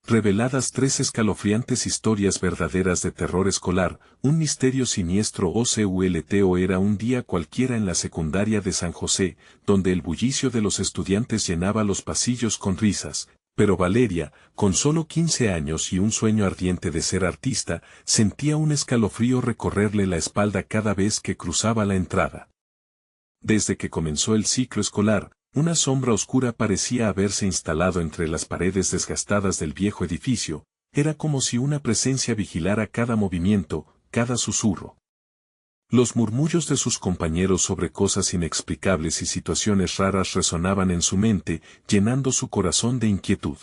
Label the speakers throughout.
Speaker 1: reveladas 3 escalofriantes historias verdaderas de terror escolar, un misterio siniestro oculto. Era un día cualquiera en la secundaria de San José, donde el bullicio de los estudiantes llenaba los pasillos con risas, pero Valeria, con solo 15 años y un sueño ardiente de ser artista, sentía un escalofrío recorrerle la espalda cada vez que cruzaba la entrada. Desde que comenzó el ciclo escolar, una sombra oscura parecía haberse instalado entre las paredes desgastadas del viejo edificio, era como si una presencia vigilara cada movimiento, cada susurro. Los murmullos de sus compañeros sobre cosas inexplicables y situaciones raras resonaban en su mente, llenando su corazón de inquietud.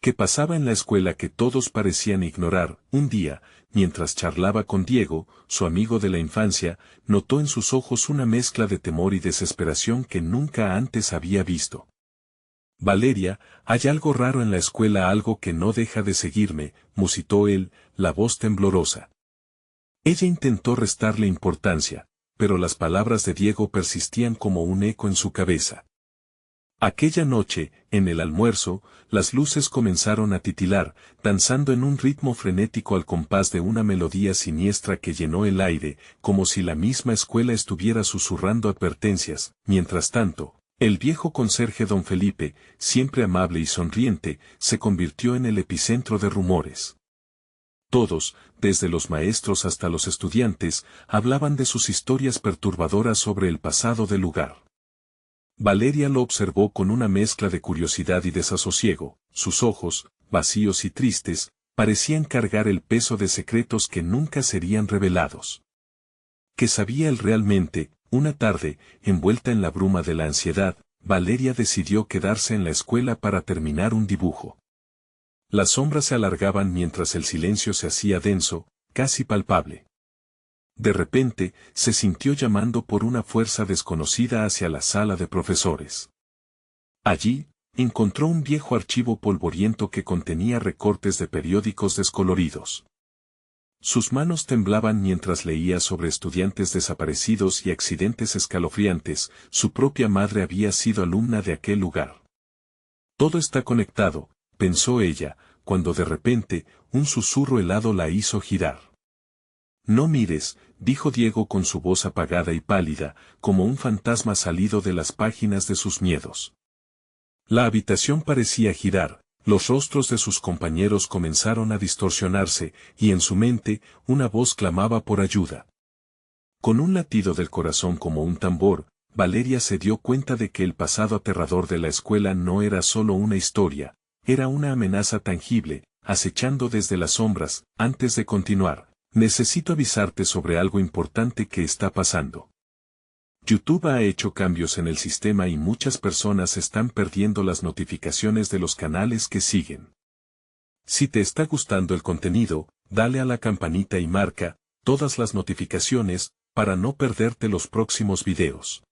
Speaker 1: ¿Qué pasaba en la escuela que todos parecían ignorar? Un día, mientras charlaba con Diego, su amigo de la infancia, notó en sus ojos una mezcla de temor y desesperación que nunca antes había visto. Valeria, hay algo raro en la escuela, algo que no deja de seguirme, musitó él, la voz temblorosa. Ella intentó restarle importancia, pero las palabras de Diego persistían como un eco en su cabeza. Aquella noche, en el almuerzo, las luces comenzaron a titilar, danzando en un ritmo frenético al compás de una melodía siniestra que llenó el aire, como si la misma escuela estuviera susurrando advertencias. Mientras tanto, el viejo conserje don Felipe, siempre amable y sonriente, se convirtió en el epicentro de rumores. Todos, desde los maestros hasta los estudiantes, hablaban de sus historias perturbadoras sobre el pasado del lugar. Valeria lo observó con una mezcla de curiosidad y desasosiego, sus ojos, vacíos y tristes, parecían cargar el peso de secretos que nunca serían revelados. ¿Qué sabía él realmente? Una tarde, envuelta en la bruma de la ansiedad, Valeria decidió quedarse en la escuela para terminar un dibujo. Las sombras se alargaban mientras el silencio se hacía denso, casi palpable. De repente, se sintió llamando por una fuerza desconocida hacia la sala de profesores. Allí, encontró un viejo archivo polvoriento que contenía recortes de periódicos descoloridos. Sus manos temblaban mientras leía sobre estudiantes desaparecidos y accidentes escalofriantes. Su propia madre había sido alumna de aquel lugar. Todo está conectado, pensó ella, cuando de repente, un susurro helado la hizo girar. No mires, dijo Diego con su voz apagada y pálida, como un fantasma salido de las páginas de sus miedos. La habitación parecía girar, los rostros de sus compañeros comenzaron a distorsionarse, y en su mente, una voz clamaba por ayuda. Con un latido del corazón como un tambor, Valeria se dio cuenta de que el pasado aterrador de la escuela no era solo una historia, era una amenaza tangible, acechando desde las sombras. Antes de continuar, necesito avisarte sobre algo importante que está pasando. YouTube ha hecho cambios en el sistema y muchas personas están perdiendo las notificaciones de los canales que siguen. Si te está gustando el contenido, dale a la campanita y marca todas las notificaciones para no perderte los próximos videos.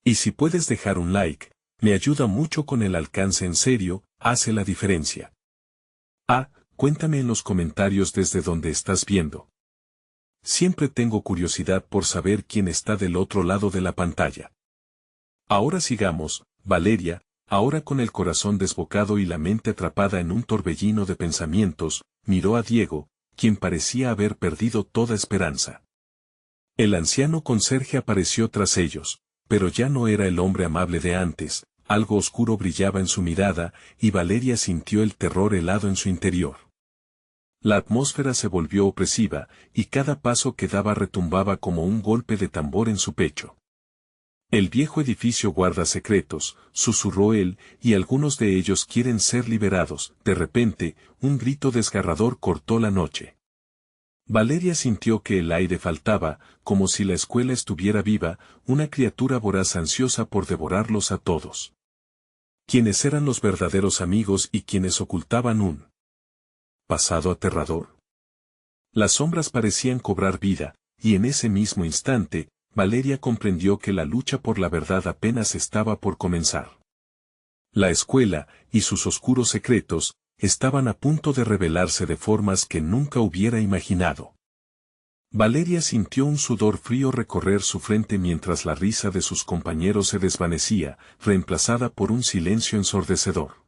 Speaker 1: Y si puedes dejar un like, me ayuda mucho con el alcance, en serio, hace la diferencia. Cuéntame en los comentarios desde donde estás viendo. Siempre tengo curiosidad por saber quién está del otro lado de la pantalla. Ahora sigamos, Valeria, ahora con el corazón desbocado y la mente atrapada en un torbellino de pensamientos, miró a Diego, quien parecía haber perdido toda esperanza. El anciano conserje apareció tras ellos, pero ya no era el hombre amable de antes, algo oscuro brillaba en su mirada, y Valeria sintió el terror helado en su interior. La atmósfera se volvió opresiva, y cada paso que daba retumbaba como un golpe de tambor en su pecho. El viejo edificio guarda secretos, susurró él, y algunos de ellos quieren ser liberados. De repente, un grito desgarrador cortó la noche. Valeria sintió que el aire faltaba, como si la escuela estuviera viva, una criatura voraz ansiosa por devorarlos a todos. ¿Quiénes eran los verdaderos amigos y quienes ocultaban un pasado aterrador? Las sombras parecían cobrar vida, y en ese mismo instante, Valeria comprendió que la lucha por la verdad apenas estaba por comenzar. La escuela, y sus oscuros secretos, estaban a punto de revelarse de formas que nunca hubiera imaginado. Valeria sintió un sudor frío recorrer su frente mientras la risa de sus compañeros se desvanecía, reemplazada por un silencio ensordecedor.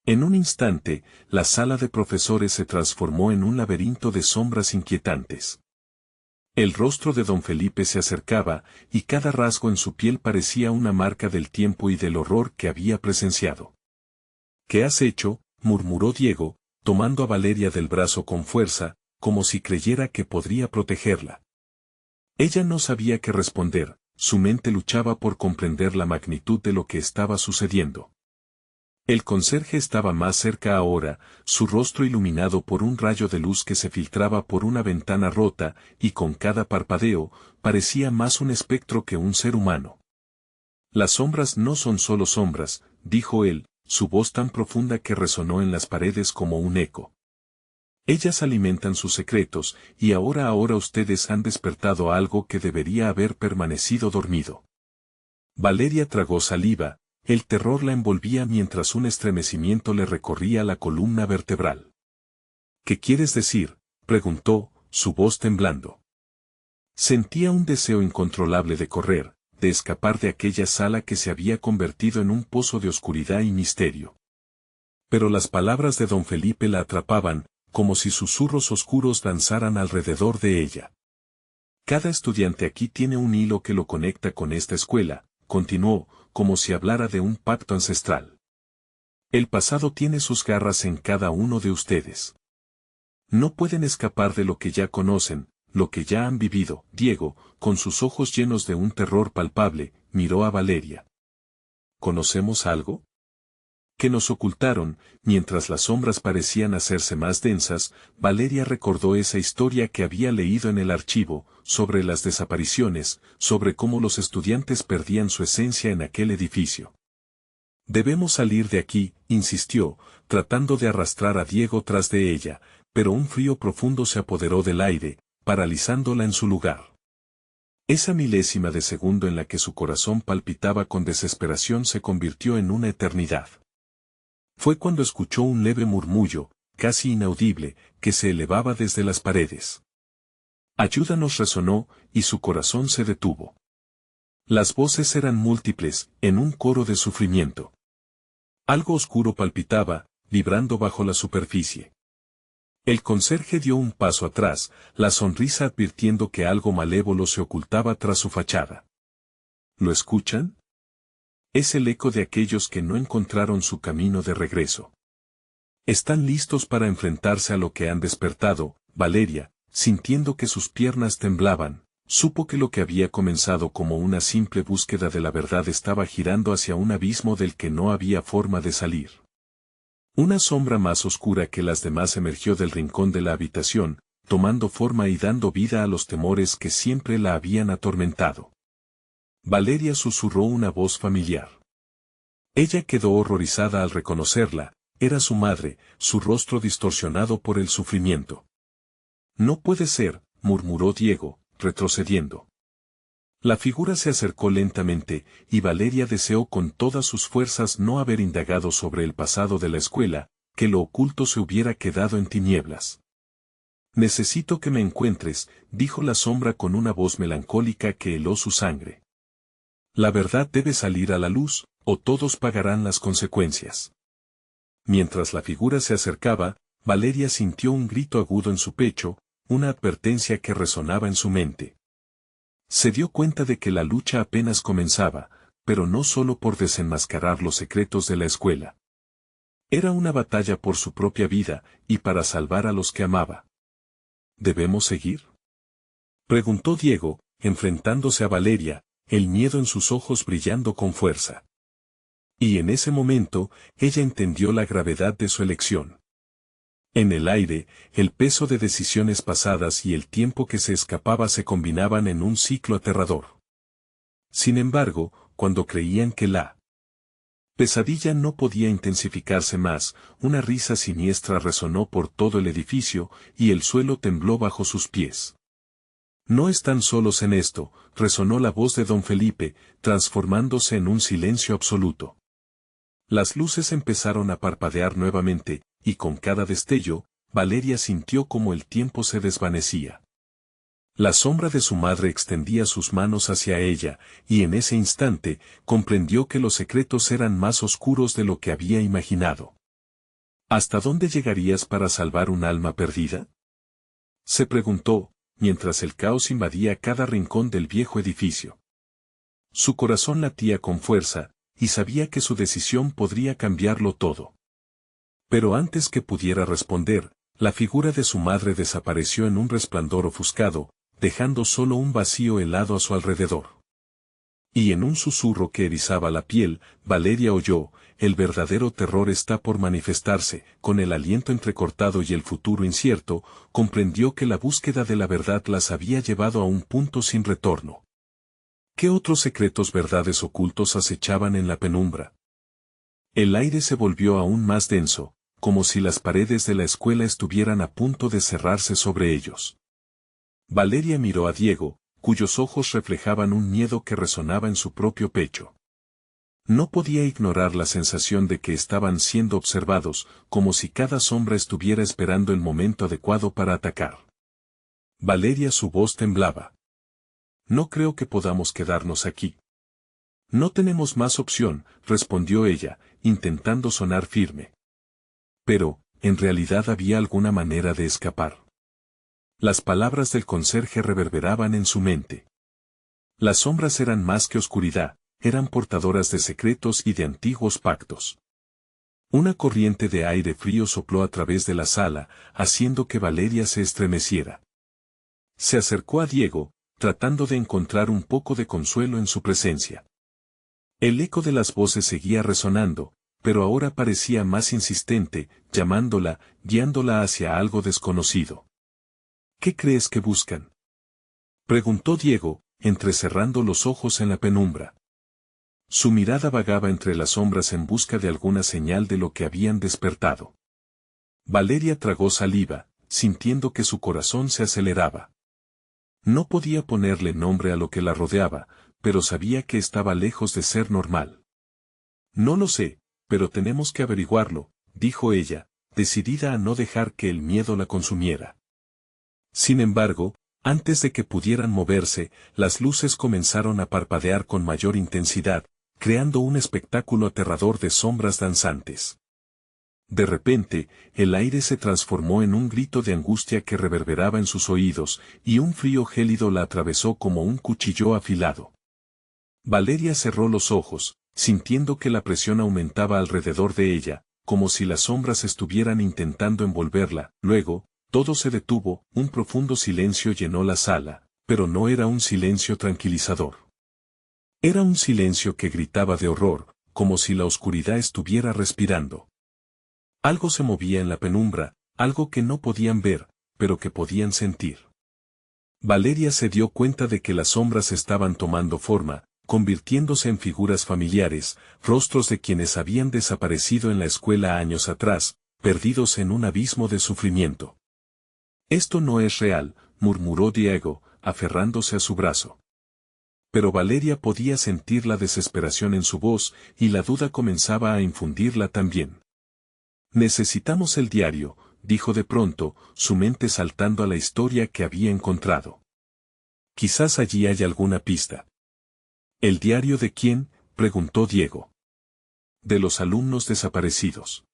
Speaker 1: En un instante, la sala de profesores se transformó en un laberinto de sombras inquietantes. El rostro de don Felipe se acercaba, y cada rasgo en su piel parecía una marca del tiempo y del horror que había presenciado. ¿Qué has hecho?, murmuró Diego, tomando a Valeria del brazo con fuerza, como si creyera que podría protegerla. Ella no sabía qué responder, su mente luchaba por comprender la magnitud de lo que estaba sucediendo. El conserje estaba más cerca ahora, su rostro iluminado por un rayo de luz que se filtraba por una ventana rota, y con cada parpadeo, parecía más un espectro que un ser humano. Las sombras no son solo sombras, dijo él, su voz tan profunda que resonó en las paredes como un eco. Ellas alimentan sus secretos, y ahora ustedes han despertado algo que debería haber permanecido dormido. Valeria tragó saliva. El terror la envolvía mientras un estremecimiento le recorría la columna vertebral. ¿Qué quieres decir?, preguntó, su voz temblando. Sentía un deseo incontrolable de correr, de escapar de aquella sala que se había convertido en un pozo de oscuridad y misterio. Pero las palabras de don Felipe la atrapaban, como si susurros oscuros danzaran alrededor de ella. Cada estudiante aquí tiene un hilo que lo conecta con esta escuela, continuó, como si hablara de un pacto ancestral. El pasado tiene sus garras en cada uno de ustedes. No pueden escapar de lo que ya conocen, lo que ya han vivido. Diego, con sus ojos llenos de un terror palpable, miró a Valeria. ¿Conocemos algo? Que nos ocultaron, mientras las sombras parecían hacerse más densas, Valeria recordó esa historia que había leído en el archivo, sobre las desapariciones, sobre cómo los estudiantes perdían su esencia en aquel edificio. Debemos salir de aquí, insistió, tratando de arrastrar a Diego tras de ella, pero un frío profundo se apoderó del aire, paralizándola en su lugar. Esa milésima de segundo en la que su corazón palpitaba con desesperación se convirtió en una eternidad. Fue cuando escuchó un leve murmullo, casi inaudible, que se elevaba desde las paredes. Ayúdanos, resonó, y su corazón se detuvo. Las voces eran múltiples, en un coro de sufrimiento. Algo oscuro palpitaba, vibrando bajo la superficie. El conserje dio un paso atrás, la sonrisa advirtiendo que algo malévolo se ocultaba tras su fachada. ¿Lo escuchan? Es el eco de aquellos que no encontraron su camino de regreso. Están listos para enfrentarse a lo que han despertado. Valeria, sintiendo que sus piernas temblaban, supo que lo que había comenzado como una simple búsqueda de la verdad estaba girando hacia un abismo del que no había forma de salir. Una sombra más oscura que las demás emergió del rincón de la habitación, tomando forma y dando vida a los temores que siempre la habían atormentado. Valeria susurró una voz familiar. Ella quedó horrorizada al reconocerla, era su madre, su rostro distorsionado por el sufrimiento. No puede ser, murmuró Diego, retrocediendo. La figura se acercó lentamente, y Valeria deseó con todas sus fuerzas no haber indagado sobre el pasado de la escuela, que lo oculto se hubiera quedado en tinieblas. Necesito que me encuentres, dijo la sombra con una voz melancólica que heló su sangre. La verdad debe salir a la luz, o todos pagarán las consecuencias. Mientras la figura se acercaba, Valeria sintió un grito agudo en su pecho, una advertencia que resonaba en su mente. Se dio cuenta de que la lucha apenas comenzaba, pero no solo por desenmascarar los secretos de la escuela. Era una batalla por su propia vida, y para salvar a los que amaba. ¿Debemos seguir?, preguntó Diego, enfrentándose a Valeria, el miedo en sus ojos brillando con fuerza. Y en ese momento, ella entendió la gravedad de su elección. En el aire, el peso de decisiones pasadas y el tiempo que se escapaba se combinaban en un ciclo aterrador. Sin embargo, cuando creían que la pesadilla no podía intensificarse más, una risa siniestra resonó por todo el edificio, y el suelo tembló bajo sus pies. No están solos en esto, resonó la voz de don Felipe, transformándose en un silencio absoluto. Las luces empezaron a parpadear nuevamente, y con cada destello, Valeria sintió como el tiempo se desvanecía. La sombra de su madre extendía sus manos hacia ella, y en ese instante, comprendió que los secretos eran más oscuros de lo que había imaginado. ¿Hasta dónde llegarías para salvar un alma perdida? Se preguntó, mientras el caos invadía cada rincón del viejo edificio. Su corazón latía con fuerza, y sabía que su decisión podría cambiarlo todo. Pero antes que pudiera responder, la figura de su madre desapareció en un resplandor ofuscado, dejando solo un vacío helado a su alrededor. Y en un susurro que erizaba la piel, Valeria oyó: el verdadero terror está por manifestarse. Con el aliento entrecortado y el futuro incierto, comprendió que la búsqueda de la verdad las había llevado a un punto sin retorno. ¿Qué otros secretos verdades ocultos acechaban en la penumbra? El aire se volvió aún más denso, como si las paredes de la escuela estuvieran a punto de cerrarse sobre ellos. Valeria miró a Diego, cuyos ojos reflejaban un miedo que resonaba en su propio pecho. No podía ignorar la sensación de que estaban siendo observados, como si cada sombra estuviera esperando el momento adecuado para atacar. Valeria, su voz temblaba. No creo que podamos quedarnos aquí. No tenemos más opción, respondió ella, intentando sonar firme. Pero, ¿en realidad había alguna manera de escapar? Las palabras del conserje reverberaban en su mente. Las sombras eran más que oscuridad, eran portadoras de secretos y de antiguos pactos. Una corriente de aire frío sopló a través de la sala, haciendo que Valeria se estremeciera. Se acercó a Diego, tratando de encontrar un poco de consuelo en su presencia. El eco de las voces seguía resonando, pero ahora parecía más insistente, llamándola, guiándola hacia algo desconocido. ¿Qué crees que buscan?, preguntó Diego, entrecerrando los ojos en la penumbra. Su mirada vagaba entre las sombras en busca de alguna señal de lo que habían despertado. Valeria tragó saliva, sintiendo que su corazón se aceleraba. No podía ponerle nombre a lo que la rodeaba, pero sabía que estaba lejos de ser normal. No lo sé, pero tenemos que averiguarlo, dijo ella, decidida a no dejar que el miedo la consumiera. Sin embargo, antes de que pudieran moverse, las luces comenzaron a parpadear con mayor intensidad, creando un espectáculo aterrador de sombras danzantes. De repente, el aire se transformó en un grito de angustia que reverberaba en sus oídos, y un frío gélido la atravesó como un cuchillo afilado. Valeria cerró los ojos, sintiendo que la presión aumentaba alrededor de ella, como si las sombras estuvieran intentando envolverla. Luego, todo se detuvo, un profundo silencio llenó la sala, pero no era un silencio tranquilizador. Era un silencio que gritaba de horror, como si la oscuridad estuviera respirando. Algo se movía en la penumbra, algo que no podían ver, pero que podían sentir. Valeria se dio cuenta de que las sombras estaban tomando forma, convirtiéndose en figuras familiares, rostros de quienes habían desaparecido en la escuela años atrás, perdidos en un abismo de sufrimiento. Esto no es real, murmuró Diego, aferrándose a su brazo. Pero Valeria podía sentir la desesperación en su voz, y la duda comenzaba a infundirla también. Necesitamos el diario, dijo de pronto, su mente saltando a la historia que había encontrado. Quizás allí haya alguna pista. ¿El diario de quién?, preguntó Diego. De los alumnos desaparecidos.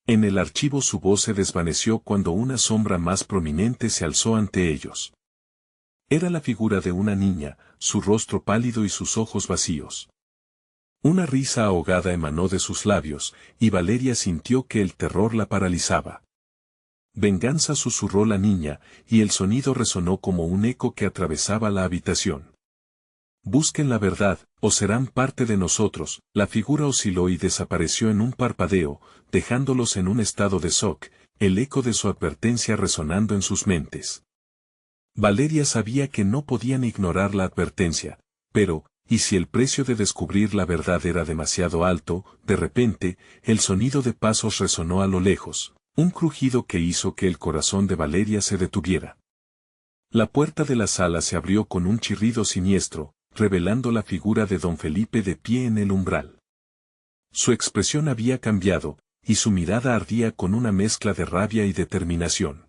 Speaker 1: En el archivo su voz se desvaneció cuando una sombra más prominente se alzó ante ellos. Era la figura de una niña, su rostro pálido y sus ojos vacíos. Una risa ahogada emanó de sus labios, y Valeria sintió que el terror la paralizaba. Venganza, susurró la niña, y el sonido resonó como un eco que atravesaba la habitación. Busquen la verdad, o serán parte de nosotros. La figura osciló y desapareció en un parpadeo, dejándolos en un estado de shock, el eco de su advertencia resonando en sus mentes. Valeria sabía que no podían ignorar la advertencia, pero, ¿y si el precio de descubrir la verdad era demasiado alto? De repente, el sonido de pasos resonó a lo lejos, un crujido que hizo que el corazón de Valeria se detuviera. La puerta de la sala se abrió con un chirrido siniestro, revelando la figura de don Felipe de pie en el umbral. Su expresión había cambiado, y su mirada ardía con una mezcla de rabia y determinación.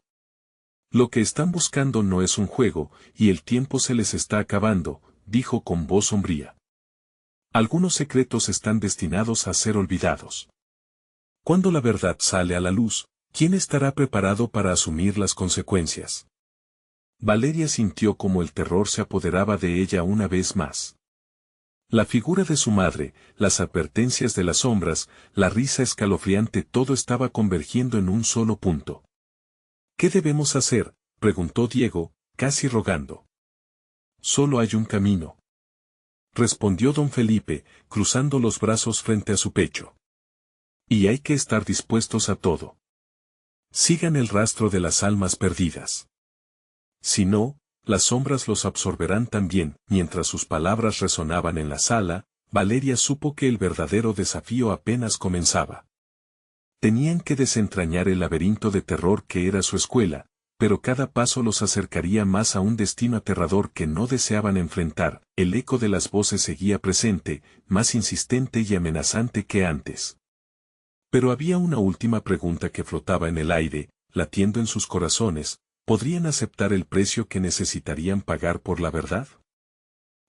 Speaker 1: Lo que están buscando no es un juego, y el tiempo se les está acabando, dijo con voz sombría. Algunos secretos están destinados a ser olvidados. Cuando la verdad sale a la luz, ¿quién estará preparado para asumir las consecuencias? Valeria sintió como el terror se apoderaba de ella una vez más. La figura de su madre, las advertencias de las sombras, la risa escalofriante, todo estaba convergiendo en un solo punto. ¿Qué debemos hacer?, preguntó Diego, casi rogando. Solo hay un camino, respondió don Felipe, cruzando los brazos frente a su pecho. Y hay que estar dispuestos a todo. Sigan el rastro de las almas perdidas. Si no, las sombras los absorberán también. Mientras sus palabras resonaban en la sala, Valeria supo que el verdadero desafío apenas comenzaba. Tenían que desentrañar el laberinto de terror que era su escuela, pero cada paso los acercaría más a un destino aterrador que no deseaban enfrentar. El eco de las voces seguía presente, más insistente y amenazante que antes. Pero había una última pregunta que flotaba en el aire, latiendo en sus corazones: ¿podrían aceptar el precio que necesitarían pagar por la verdad?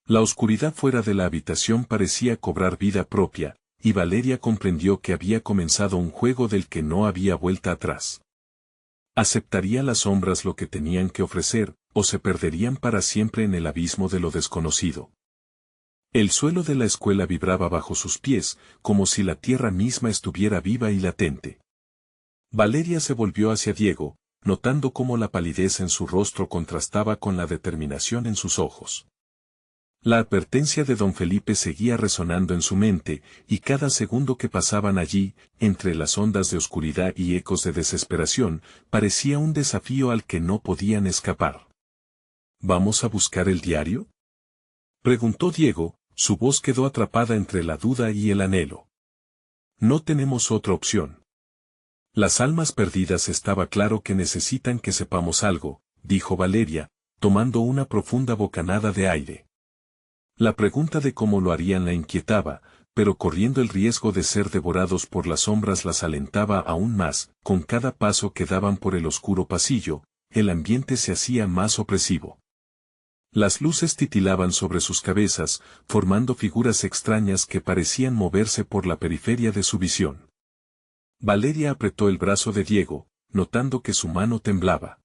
Speaker 1: La oscuridad fuera de la habitación parecía cobrar vida propia, y Valeria comprendió que había comenzado un juego del que no había vuelta atrás. ¿Aceptaría las sombras lo que tenían que ofrecer, o se perderían para siempre en el abismo de lo desconocido? El suelo de la escuela vibraba bajo sus pies, como si la tierra misma estuviera viva y latente. Valeria se volvió hacia Diego, notando cómo la palidez en su rostro contrastaba con la determinación en sus ojos. La advertencia de don Felipe seguía resonando en su mente, y cada segundo que pasaban allí, entre las ondas de oscuridad y ecos de desesperación, parecía un desafío al que no podían escapar. ¿Vamos a buscar el diario?, preguntó Diego, su voz quedó atrapada entre la duda y el anhelo. No tenemos otra opción. Las almas perdidas estaba claro que necesitan que sepamos algo, dijo Valeria, tomando una profunda bocanada de aire. La pregunta de cómo lo harían la inquietaba, pero corriendo el riesgo de ser devorados por las sombras las alentaba aún más. Con cada paso que daban por el oscuro pasillo, el ambiente se hacía más opresivo. Las luces titilaban sobre sus cabezas, formando figuras extrañas que parecían moverse por la periferia de su visión. Valeria apretó el brazo de Diego, notando que su mano temblaba.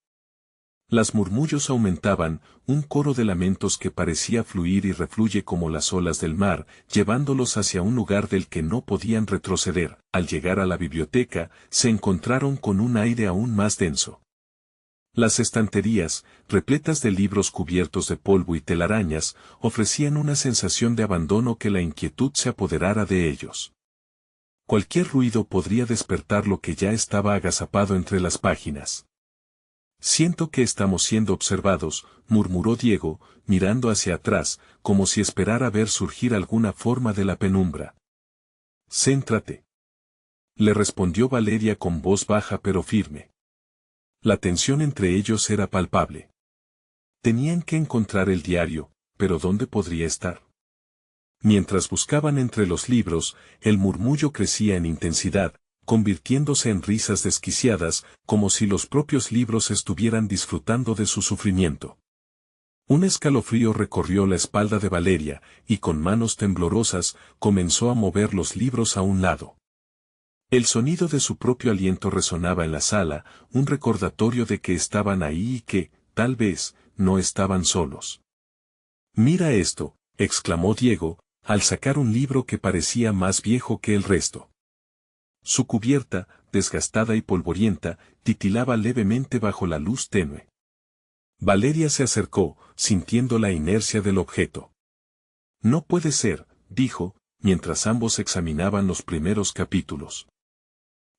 Speaker 1: Las murmullos aumentaban, un coro de lamentos que parecía fluir y refluye como las olas del mar, llevándolos hacia un lugar del que no podían retroceder. Al llegar a la biblioteca, se encontraron con un aire aún más denso. Las estanterías, repletas de libros cubiertos de polvo y telarañas, ofrecían una sensación de abandono que la inquietud se apoderara de ellos. Cualquier ruido podría despertar lo que ya estaba agazapado entre las páginas. Siento que estamos siendo observados, murmuró Diego, mirando hacia atrás, como si esperara ver surgir alguna forma de la penumbra. Céntrate, le respondió Valeria con voz baja pero firme. La tensión entre ellos era palpable. Tenían que encontrar el diario, pero ¿dónde podría estar? Mientras buscaban entre los libros, el murmullo crecía en intensidad, convirtiéndose en risas desquiciadas, como si los propios libros estuvieran disfrutando de su sufrimiento. Un escalofrío recorrió la espalda de Valeria, y con manos temblorosas, comenzó a mover los libros a un lado. El sonido de su propio aliento resonaba en la sala, un recordatorio de que estaban ahí y que, tal vez, no estaban solos. «Mira esto», exclamó Diego, al sacar un libro que parecía más viejo que el resto. Su cubierta, desgastada y polvorienta, titilaba levemente bajo la luz tenue. Valeria se acercó, sintiendo la inercia del objeto. «No puede ser», dijo, mientras ambos examinaban los primeros capítulos.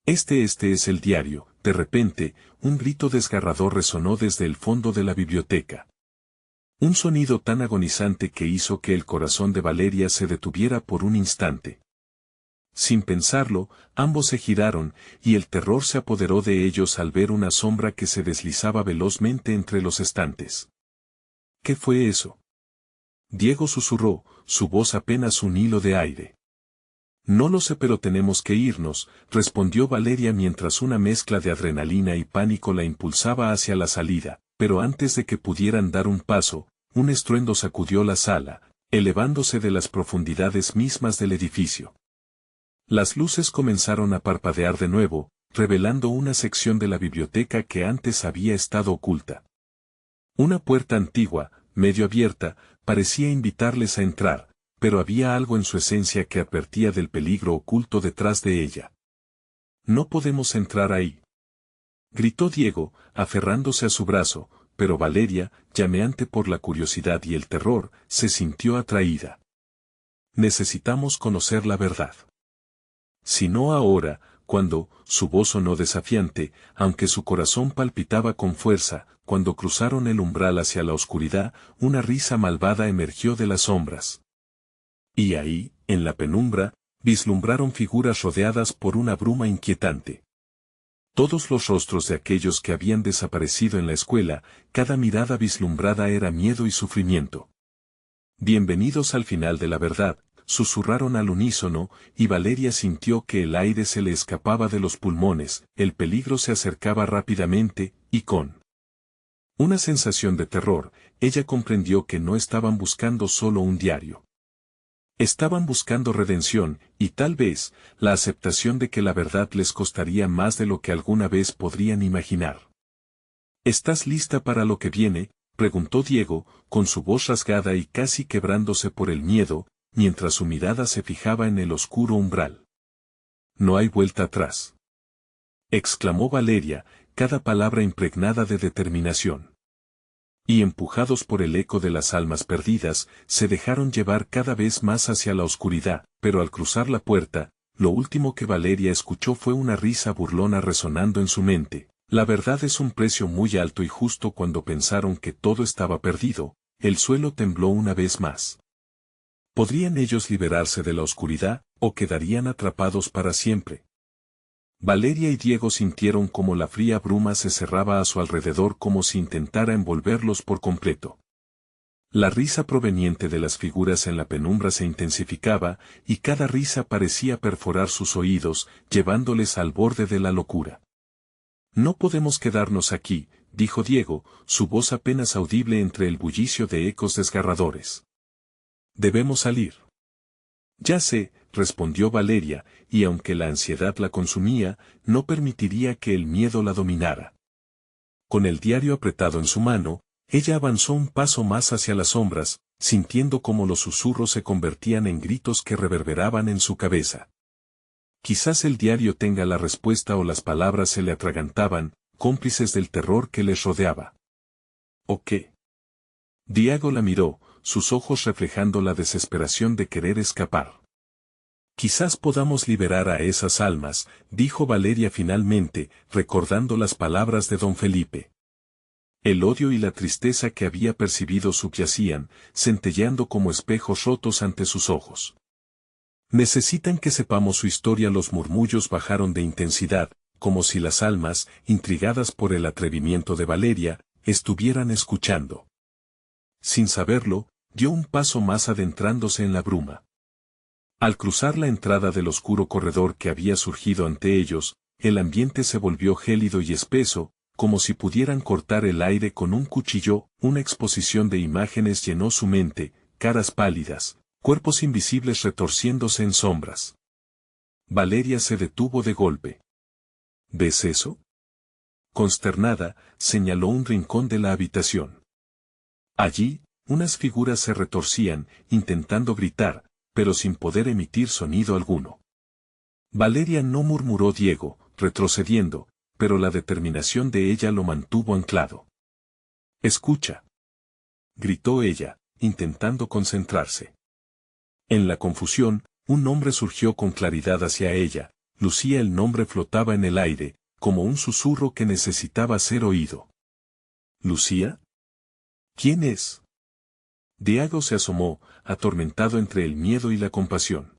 Speaker 1: Este es el diario». De repente, un grito desgarrador resonó desde el fondo de la biblioteca. Un sonido tan agonizante que hizo que el corazón de Valeria se detuviera por un instante. Sin pensarlo, ambos se giraron, y el terror se apoderó de ellos al ver una sombra que se deslizaba velozmente entre los estantes. ¿Qué fue eso?, Diego susurró, su voz apenas un hilo de aire. «No lo sé, pero tenemos que irnos», respondió Valeria mientras una mezcla de adrenalina y pánico la impulsaba hacia la salida, pero antes de que pudieran dar un paso, un estruendo sacudió la sala, elevándose de las profundidades mismas del edificio. Las luces comenzaron a parpadear de nuevo, revelando una sección de la biblioteca que antes había estado oculta. Una puerta antigua, medio abierta, parecía invitarles a entrar, pero había algo en su esencia que advertía del peligro oculto detrás de ella. «No podemos entrar ahí», gritó Diego, aferrándose a su brazo, pero Valeria, llameante por la curiosidad y el terror, se sintió atraída. «Necesitamos conocer la verdad. Si no ahora», cuando, su voz sonó desafiante, aunque su corazón palpitaba con fuerza, cuando cruzaron el umbral hacia la oscuridad, una risa malvada emergió de las sombras. Y ahí, en la penumbra, vislumbraron figuras rodeadas por una bruma inquietante. Todos los rostros de aquellos que habían desaparecido en la escuela, cada mirada vislumbrada era miedo y sufrimiento. «Bienvenidos al final de la verdad», susurraron al unísono, y Valeria sintió que el aire se le escapaba de los pulmones, el peligro se acercaba rápidamente, y con una sensación de terror, ella comprendió que no estaban buscando solo un diario. Estaban buscando redención, y tal vez, la aceptación de que la verdad les costaría más de lo que alguna vez podrían imaginar. «¿Estás lista para lo que viene?», preguntó Diego, con su voz rasgada y casi quebrándose por el miedo, mientras su mirada se fijaba en el oscuro umbral. «No hay vuelta atrás», exclamó Valeria, cada palabra impregnada de determinación. Y empujados por el eco de las almas perdidas, se dejaron llevar cada vez más hacia la oscuridad, pero al cruzar la puerta, lo último que Valeria escuchó fue una risa burlona resonando en su mente. «La verdad es un precio muy alto», y justo cuando pensaron que todo estaba perdido, el suelo tembló una vez más. ¿Podrían ellos liberarse de la oscuridad, o quedarían atrapados para siempre? Valeria y Diego sintieron como la fría bruma se cerraba a su alrededor como si intentara envolverlos por completo. La risa proveniente de las figuras en la penumbra se intensificaba, y cada risa parecía perforar sus oídos, llevándoles al borde de la locura. «No podemos quedarnos aquí», dijo Diego, su voz apenas audible entre el bullicio de ecos desgarradores. «Debemos salir». «Ya sé», respondió Valeria, y aunque la ansiedad la consumía, no permitiría que el miedo la dominara. Con el diario apretado en su mano, ella avanzó un paso más hacia las sombras, sintiendo cómo los susurros se convertían en gritos que reverberaban en su cabeza. Quizás el diario tenga la respuesta o las palabras se le atragantaban, cómplices del terror que les rodeaba. ¿O qué? Diego la miró, sus ojos reflejando la desesperación de querer escapar. «Quizás podamos liberar a esas almas», dijo Valeria finalmente, recordando las palabras de don Felipe. El odio y la tristeza que había percibido subyacían, centelleando como espejos rotos ante sus ojos. «Necesitan que sepamos su historia». Los murmullos bajaron de intensidad, como si las almas, intrigadas por el atrevimiento de Valeria, estuvieran escuchando. Sin saberlo, dio un paso más adentrándose en la bruma. Al cruzar la entrada del oscuro corredor que había surgido ante ellos, el ambiente se volvió gélido y espeso, como si pudieran cortar el aire con un cuchillo. Una exposición de imágenes llenó su mente, caras pálidas, cuerpos invisibles retorciéndose en sombras. Valeria se detuvo de golpe. «¿Ves eso?». Consternada, señaló un rincón de la habitación. Allí, unas figuras se retorcían, intentando gritar, pero sin poder emitir sonido alguno. Valeria no, murmuró Diego, retrocediendo, pero la determinación de ella lo mantuvo anclado. «Escucha», gritó ella, intentando concentrarse. En la confusión, un nombre surgió con claridad hacia ella. Lucía, el nombre flotaba en el aire, como un susurro que necesitaba ser oído. «¿Lucía? ¿Quién es?». Diego se asomó, atormentado entre el miedo y la compasión.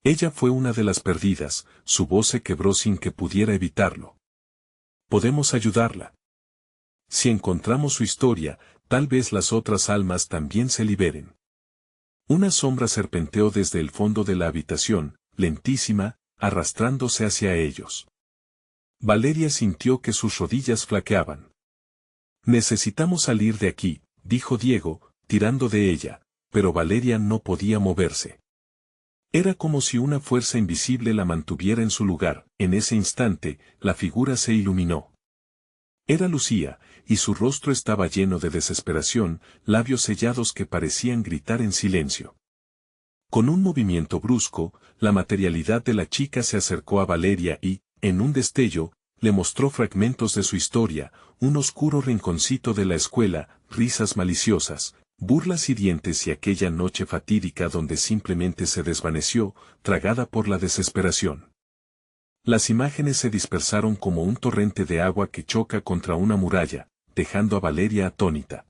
Speaker 1: Ella fue una de las perdidas, su voz se quebró sin que pudiera evitarlo. «Podemos ayudarla. Si encontramos su historia, tal vez las otras almas también se liberen». Una sombra serpenteó desde el fondo de la habitación, lentísima, arrastrándose hacia ellos. Valeria sintió que sus rodillas flaqueaban. «Necesitamos salir de aquí», dijo Diego, tirando de ella, pero Valeria no podía moverse. Era como si una fuerza invisible la mantuviera en su lugar. En ese instante, la figura se iluminó. Era Lucía, y su rostro estaba lleno de desesperación, labios sellados que parecían gritar en silencio. Con un movimiento brusco, la materialidad de la chica se acercó a Valeria y, en un destello, le mostró fragmentos de su historia, un oscuro rinconcito de la escuela, risas maliciosas, burlas hirientes y aquella noche fatídica donde simplemente se desvaneció, tragada por la desesperación. Las imágenes se dispersaron como un torrente de agua que choca contra una muralla, dejando a Valeria atónita.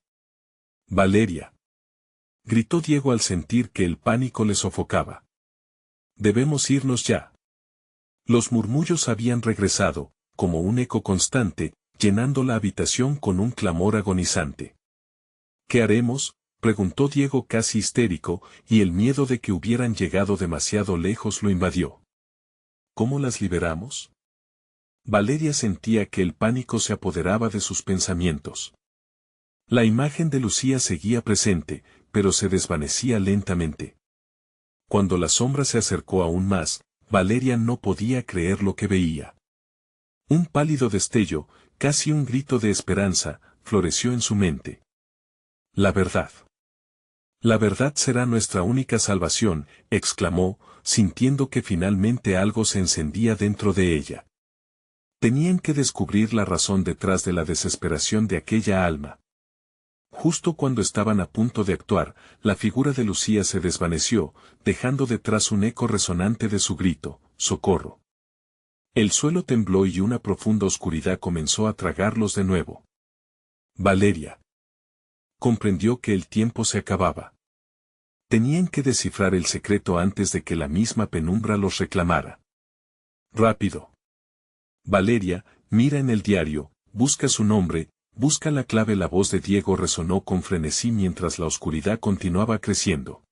Speaker 1: «Valeria», gritó Diego al sentir que el pánico le sofocaba. «Debemos irnos ya». Los murmullos habían regresado, como un eco constante, llenando la habitación con un clamor agonizante. «¿Qué haremos?», preguntó Diego casi histérico, y el miedo de que hubieran llegado demasiado lejos lo invadió. «¿Cómo las liberamos?». Valeria sentía que el pánico se apoderaba de sus pensamientos. La imagen de Lucía seguía presente, pero se desvanecía lentamente. Cuando la sombra se acercó aún más, Valeria no podía creer lo que veía. Un pálido destello, casi un grito de esperanza, floreció en su mente. «La verdad. La verdad será nuestra única salvación», exclamó, sintiendo que finalmente algo se encendía dentro de ella. Tenían que descubrir la razón detrás de la desesperación de aquella alma. Justo cuando estaban a punto de actuar, la figura de Lucía se desvaneció, dejando detrás un eco resonante de su grito: «¡Socorro!». El suelo tembló y una profunda oscuridad comenzó a tragarlos de nuevo. Valeria comprendió que el tiempo se acababa. Tenían que descifrar el secreto antes de que la misma penumbra los reclamara. «Rápido. Valeria, mira en el diario, busca su nombre, busca la clave». La voz de Diego resonó con frenesí mientras la oscuridad continuaba creciendo.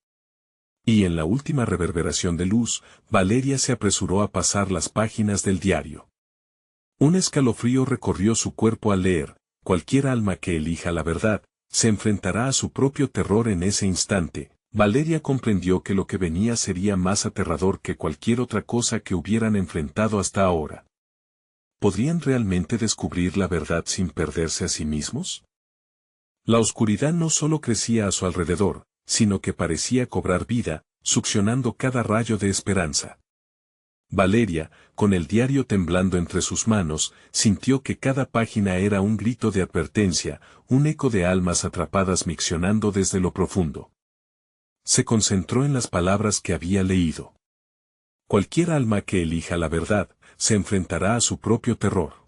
Speaker 1: Y en la última reverberación de luz, Valeria se apresuró a pasar las páginas del diario. Un escalofrío recorrió su cuerpo al leer: «Cualquier alma que elija la verdad, se enfrentará a su propio terror». En ese instante, Valeria comprendió que lo que venía sería más aterrador que cualquier otra cosa que hubieran enfrentado hasta ahora. ¿Podrían realmente descubrir la verdad sin perderse a sí mismos? La oscuridad no solo crecía a su alrededor, sino que parecía cobrar vida, succionando cada rayo de esperanza. Valeria, con el diario temblando entre sus manos, sintió que cada página era un grito de advertencia, un eco de almas atrapadas miccionando desde lo profundo. Se concentró en las palabras que había leído. «Cualquier alma que elija la verdad, se enfrentará a su propio terror».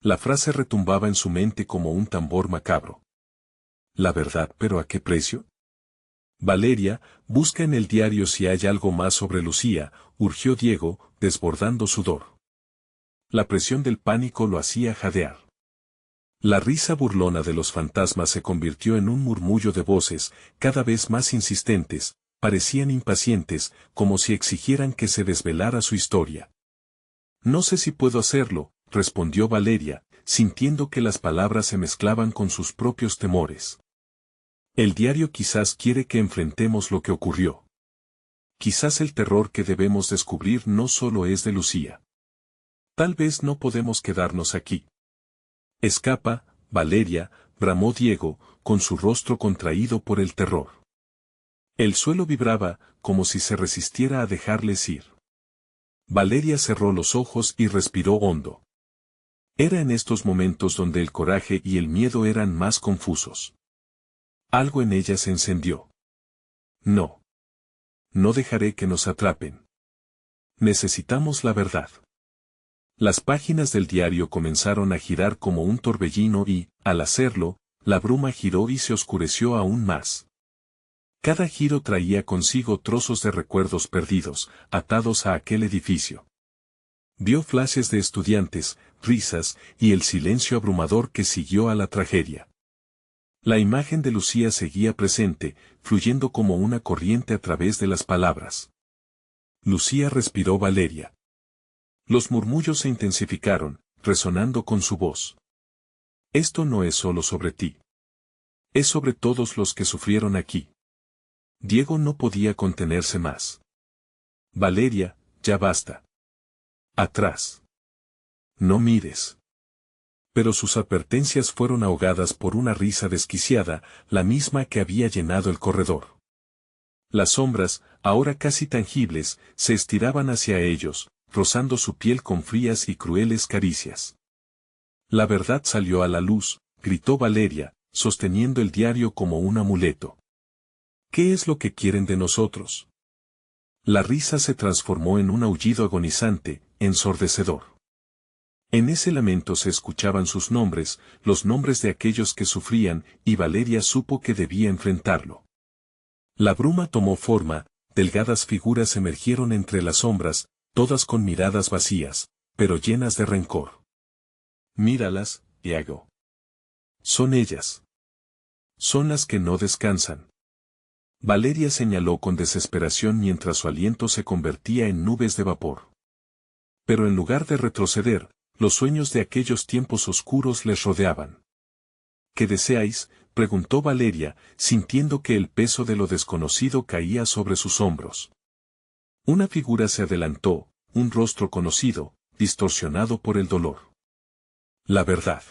Speaker 1: La frase retumbaba en su mente como un tambor macabro. «La verdad, pero ¿a qué precio?». «Valeria, busca en el diario si hay algo más sobre Lucía», urgió Diego, desbordando sudor. La presión del pánico lo hacía jadear. La risa burlona de los fantasmas se convirtió en un murmullo de voces, cada vez más insistentes, parecían impacientes, como si exigieran que se desvelara su historia. «No sé si puedo hacerlo», respondió Valeria, sintiendo que las palabras se mezclaban con sus propios temores. «El diario quizás quiere que enfrentemos lo que ocurrió. Quizás el terror que debemos descubrir no solo es de Lucía. Tal vez no podemos quedarnos aquí». «Escapa, Valeria», bramó Diego, con su rostro contraído por el terror. El suelo vibraba, como si se resistiera a dejarles ir. Valeria cerró los ojos y respiró hondo. Era en estos momentos donde el coraje y el miedo eran más confusos. Algo en ella se encendió. «No. No dejaré que nos atrapen. Necesitamos la verdad». Las páginas del diario comenzaron a girar como un torbellino y, al hacerlo, la bruma giró y se oscureció aún más. Cada giro traía consigo trozos de recuerdos perdidos, atados a aquel edificio. Vio flashes de estudiantes, risas, y el silencio abrumador que siguió a la tragedia. La imagen de Lucía seguía presente, fluyendo como una corriente a través de las palabras. «Lucía», respiró Valeria. Los murmullos se intensificaron, resonando con su voz. «Esto no es solo sobre ti. Es sobre todos los que sufrieron aquí». Diego no podía contenerse más. Valeria, ya basta. Atrás. No mires. Pero sus advertencias fueron ahogadas por una risa desquiciada, la misma que había llenado el corredor. Las sombras, ahora casi tangibles, se estiraban hacia ellos, rozando su piel con frías y crueles caricias. La verdad salió a la luz, gritó Valeria, sosteniendo el diario como un amuleto. ¿Qué es lo que quieren de nosotros? La risa se transformó en un aullido agonizante, ensordecedor. En ese lamento se escuchaban sus nombres, los nombres de aquellos que sufrían, y Valeria supo que debía enfrentarlo. La bruma tomó forma, delgadas figuras emergieron entre las sombras, todas con miradas vacías, pero llenas de rencor. Míralas, Iago. Son ellas. Son las que no descansan. Valeria señaló con desesperación mientras su aliento se convertía en nubes de vapor. Pero en lugar de retroceder, los sueños de aquellos tiempos oscuros les rodeaban. ¿Qué deseáis?, preguntó Valeria, sintiendo que el peso de lo desconocido caía sobre sus hombros. Una figura se adelantó, un rostro conocido, distorsionado por el dolor. La verdad.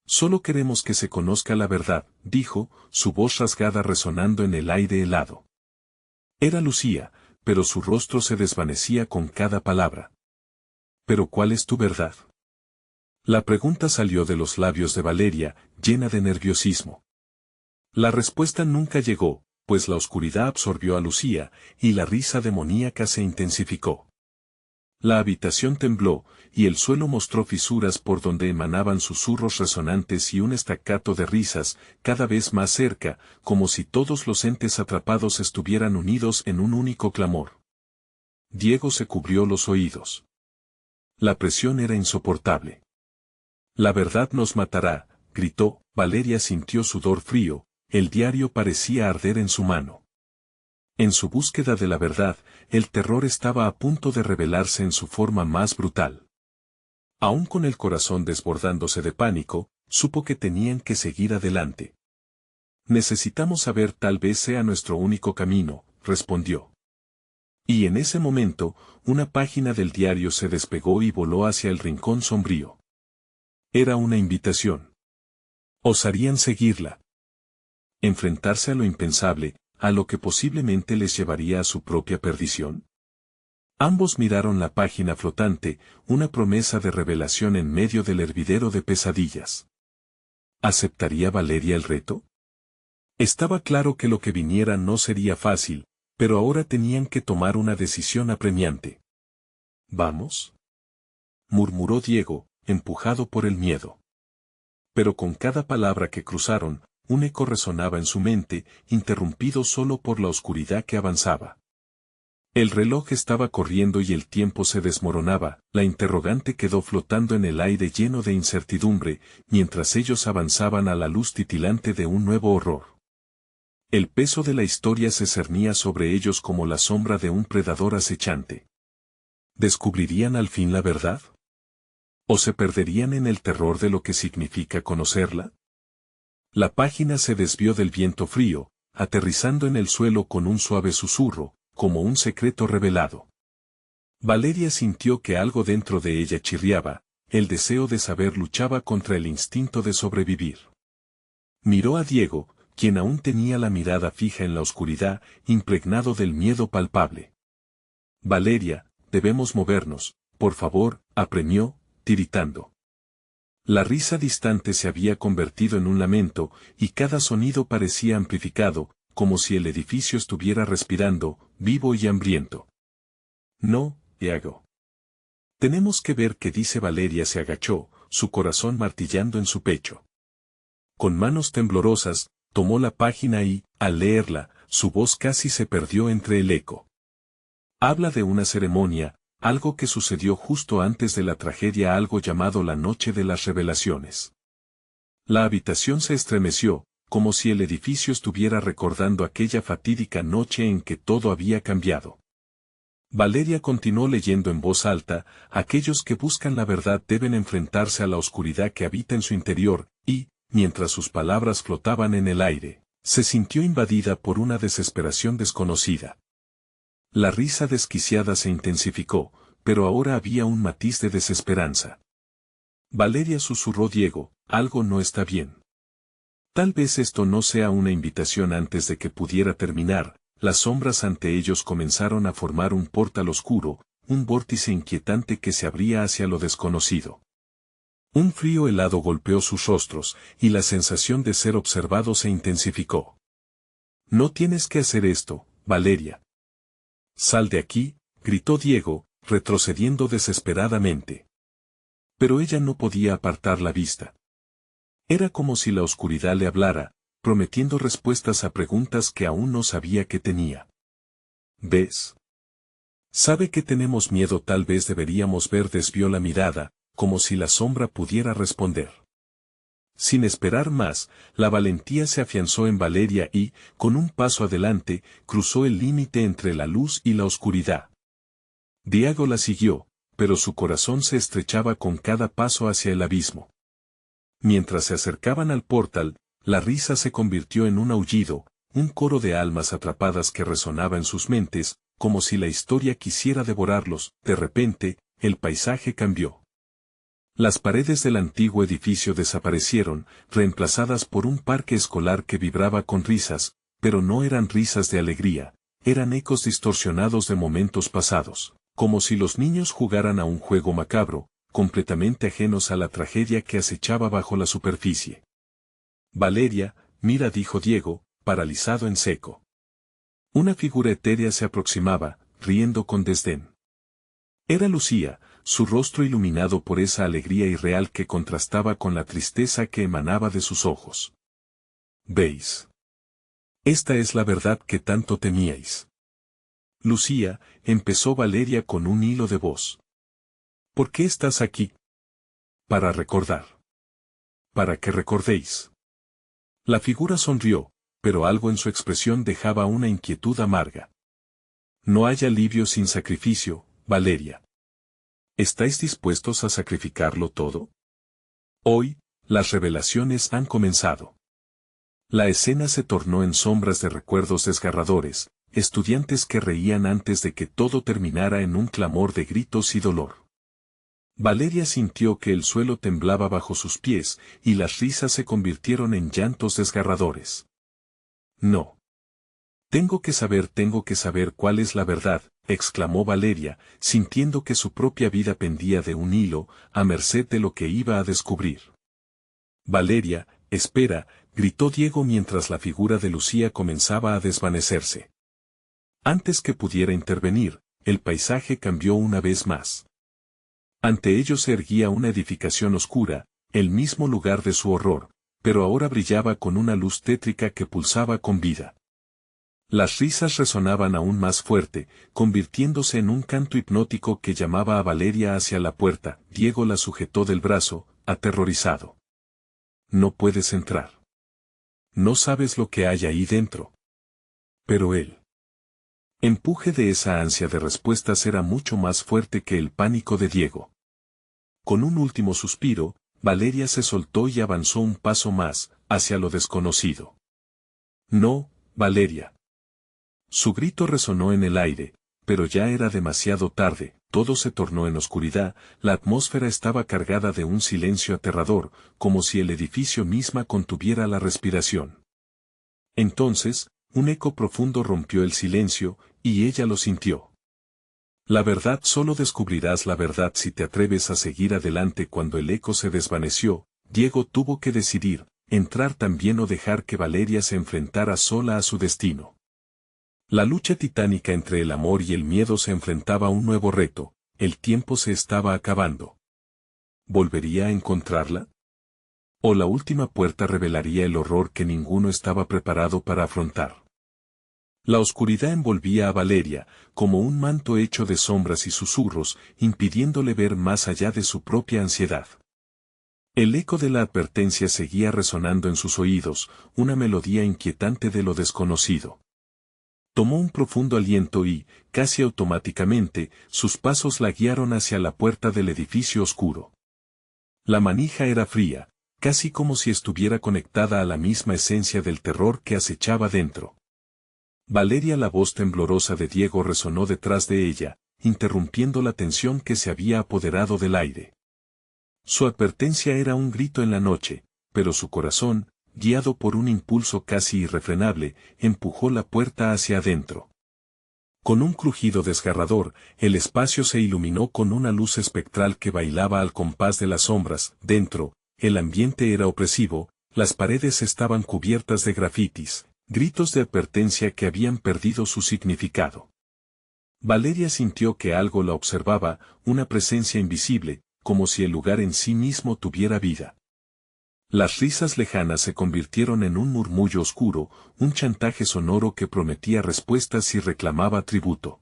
Speaker 1: Solo queremos que se conozca la verdad, dijo, su voz rasgada resonando en el aire helado. Era Lucía, pero su rostro se desvanecía con cada palabra. ¿Pero cuál es tu verdad? La pregunta salió de los labios de Valeria, llena de nerviosismo. La respuesta nunca llegó, pues la oscuridad absorbió a Lucía, y la risa demoníaca se intensificó. La habitación tembló, y el suelo mostró fisuras por donde emanaban susurros resonantes y un estacato de risas, cada vez más cerca, como si todos los entes atrapados estuvieran unidos en un único clamor. Diego se cubrió los oídos. La presión era insoportable. La verdad nos matará, gritó. Valeria sintió sudor frío, el diario parecía arder en su mano. En su búsqueda de la verdad, el terror estaba a punto de revelarse en su forma más brutal. Aún con el corazón desbordándose de pánico, supo que tenían que seguir adelante. Necesitamos saber, tal vez sea nuestro único camino, respondió. Y en ese momento, una página del diario se despegó y voló hacia el rincón sombrío. Era una invitación. ¿Osarían seguirla? ¿Enfrentarse a lo impensable, a lo que posiblemente les llevaría a su propia perdición? Ambos miraron la página flotante, una promesa de revelación en medio del hervidero de pesadillas. ¿Aceptaría Valeria el reto? Estaba claro que lo que viniera no sería fácil, pero ahora tenían que tomar una decisión apremiante. ¿Vamos?, murmuró Diego, empujado por el miedo. Pero con cada palabra que cruzaron, un eco resonaba en su mente, interrumpido solo por la oscuridad que avanzaba. El reloj estaba corriendo y el tiempo se desmoronaba, la interrogante quedó flotando en el aire lleno de incertidumbre, mientras ellos avanzaban a la luz titilante de un nuevo horror. El peso de la historia se cernía sobre ellos como la sombra de un predador acechante. ¿Descubrirían al fin la verdad? ¿O se perderían en el terror de lo que significa conocerla? La página se desvió del viento frío, aterrizando en el suelo con un suave susurro, como un secreto revelado. Valeria sintió que algo dentro de ella chirriaba, el deseo de saber luchaba contra el instinto de sobrevivir. Miró a Diego, quien aún tenía la mirada fija en la oscuridad, impregnado del miedo palpable. Valeria, debemos movernos, por favor, apremió, tiritando. La risa distante se había convertido en un lamento, y cada sonido parecía amplificado, como si el edificio estuviera respirando, vivo y hambriento. No, Iago. Tenemos que ver qué dice. Valeria se agachó, su corazón martillando en su pecho. Con manos temblorosas, tomó la página y, al leerla, su voz casi se perdió entre el eco. Habla de una ceremonia, algo que sucedió justo antes de la tragedia, algo llamado la Noche de las Revelaciones. La habitación se estremeció, como si el edificio estuviera recordando aquella fatídica noche en que todo había cambiado. Valeria continuó leyendo en voz alta: aquellos que buscan la verdad deben enfrentarse a la oscuridad que habita en su interior, y, mientras sus palabras flotaban en el aire, se sintió invadida por una desesperación desconocida. La risa desquiciada se intensificó, pero ahora había un matiz de desesperanza. Valeria, susurró Diego, algo no está bien. Tal vez esto no sea una invitación. Antes de que pudiera terminar, las sombras ante ellos comenzaron a formar un portal oscuro, un vórtice inquietante que se abría hacia lo desconocido. Un frío helado golpeó sus rostros, y la sensación de ser observado se intensificó. No tienes que hacer esto, Valeria. Sal de aquí, gritó Diego, retrocediendo desesperadamente. Pero ella no podía apartar la vista. Era como si la oscuridad le hablara, prometiendo respuestas a preguntas que aún no sabía que tenía. ¿Ves? Sabe que tenemos miedo. Tal vez deberíamos ver. Desvió la mirada, como si la sombra pudiera responder. Sin esperar más, la valentía se afianzó en Valeria y, con un paso adelante, cruzó el límite entre la luz y la oscuridad. Diego la siguió, pero su corazón se estrechaba con cada paso hacia el abismo. Mientras se acercaban al portal, la risa se convirtió en un aullido, un coro de almas atrapadas que resonaba en sus mentes, como si la historia quisiera devorarlos. De repente, el paisaje cambió. Las paredes del antiguo edificio desaparecieron, reemplazadas por un parque escolar que vibraba con risas, pero no eran risas de alegría, eran ecos distorsionados de momentos pasados, como si los niños jugaran a un juego macabro, completamente ajenos a la tragedia que acechaba bajo la superficie. Valeria, mira, dijo Diego, paralizado en seco. Una figura etérea se aproximaba, riendo con desdén. Era Lucía, su rostro iluminado por esa alegría irreal que contrastaba con la tristeza que emanaba de sus ojos. ¿Veis? Esta es la verdad que tanto temíais. Lucía, empezó Valeria con un hilo de voz. ¿Por qué estás aquí? Para recordar. Para que recordéis. La figura sonrió, pero algo en su expresión dejaba una inquietud amarga. No hay alivio sin sacrificio, Valeria. ¿Estáis dispuestos a sacrificarlo todo? Hoy, las revelaciones han comenzado. La escena se tornó en sombras de recuerdos desgarradores, estudiantes que reían antes de que todo terminara en un clamor de gritos y dolor. Valeria sintió que el suelo temblaba bajo sus pies, y las risas se convirtieron en llantos desgarradores. No. Tengo que saber cuál es la verdad, exclamó Valeria, sintiendo que su propia vida pendía de un hilo, a merced de lo que iba a descubrir. Valeria, espera, gritó Diego mientras la figura de Lucía comenzaba a desvanecerse. Antes que pudiera intervenir, el paisaje cambió una vez más. Ante ellos se erguía una edificación oscura, el mismo lugar de su horror, pero ahora brillaba con una luz tétrica que pulsaba con vida. Las risas resonaban aún más fuerte, convirtiéndose en un canto hipnótico que llamaba a Valeria hacia la puerta. Diego la sujetó del brazo, aterrorizado. No puedes entrar. No sabes lo que hay ahí dentro. Pero el empuje de esa ansia de respuestas era mucho más fuerte que el pánico de Diego. Con un último suspiro, Valeria se soltó y avanzó un paso más, hacia lo desconocido. No, Valeria. Su grito resonó en el aire, pero ya era demasiado tarde, todo se tornó en oscuridad, la atmósfera estaba cargada de un silencio aterrador, como si el edificio misma contuviera la respiración. Entonces, un eco profundo rompió el silencio, y ella lo sintió. La verdad, solo descubrirás la verdad si te atreves a seguir adelante. Cuando el eco se desvaneció, Diego tuvo que decidir, entrar también o dejar que Valeria se enfrentara sola a su destino. La lucha titánica entre el amor y el miedo se enfrentaba a un nuevo reto, el tiempo se estaba acabando. ¿Volvería a encontrarla? ¿O la última puerta revelaría el horror que ninguno estaba preparado para afrontar? La oscuridad envolvía a Valeria, como un manto hecho de sombras y susurros, impidiéndole ver más allá de su propia ansiedad. El eco de la advertencia seguía resonando en sus oídos, una melodía inquietante de lo desconocido. Tomó un profundo aliento y, casi automáticamente, sus pasos la guiaron hacia la puerta del edificio oscuro. La manija era fría, casi como si estuviera conectada a la misma esencia del terror que acechaba dentro. Valeria, la voz temblorosa de Diego resonó detrás de ella, interrumpiendo la tensión que se había apoderado del aire. Su advertencia era un grito en la noche, pero su corazón, guiado por un impulso casi irrefrenable, empujó la puerta hacia adentro. Con un crujido desgarrador, el espacio se iluminó con una luz espectral que bailaba al compás de las sombras. Dentro, el ambiente era opresivo, las paredes estaban cubiertas de grafitis, gritos de advertencia que habían perdido su significado. Valeria sintió que algo la observaba, una presencia invisible, como si el lugar en sí mismo tuviera vida. Las risas lejanas se convirtieron en un murmullo oscuro, un chantaje sonoro que prometía respuestas y reclamaba tributo.